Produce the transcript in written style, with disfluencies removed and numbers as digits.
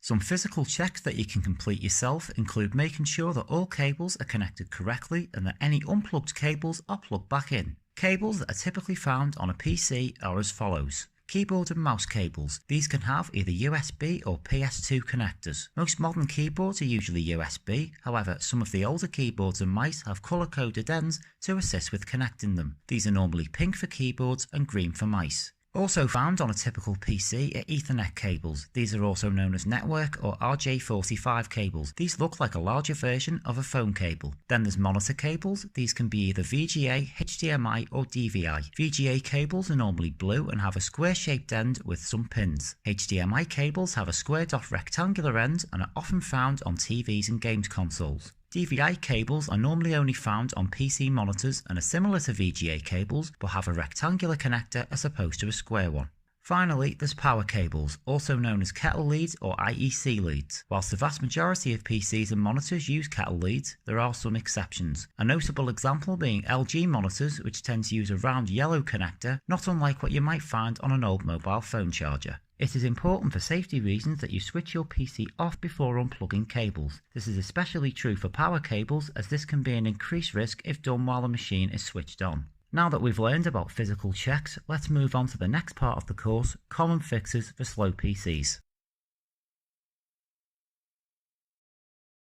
Some physical checks that you can complete yourself include making sure that all cables are connected correctly and that any unplugged cables are plugged back in. Cables that are typically found on a PC are as follows. Keyboard and mouse cables. These can have either USB or PS2 connectors. Most modern keyboards are usually USB, however some of the older keyboards and mice have colour-coded ends to assist with connecting them. These are normally pink for keyboards and green for mice. Also found on a typical PC are Ethernet cables. These are also known as network or RJ45 cables. These look like a larger version of a phone cable. Then there's monitor cables. These can be either VGA, HDMI or DVI. VGA cables are normally blue and have a square shaped end with some pins. HDMI cables have a squared off rectangular end and are often found on TVs and games consoles. DVI cables are normally only found on PC monitors and are similar to VGA cables but have a rectangular connector as opposed to a square one. Finally, there's power cables, also known as kettle leads or IEC leads. Whilst the vast majority of PCs and monitors use kettle leads, there are some exceptions. A notable example being LG monitors, which tend to use a round yellow connector, not unlike what you might find on an old mobile phone charger. It is important for safety reasons that you switch your PC off before unplugging cables. This is especially true for power cables, as this can be an increased risk if done while the machine is switched on. Now that we've learned about physical checks, let's move on to the next part of the course, common fixes for slow PCs.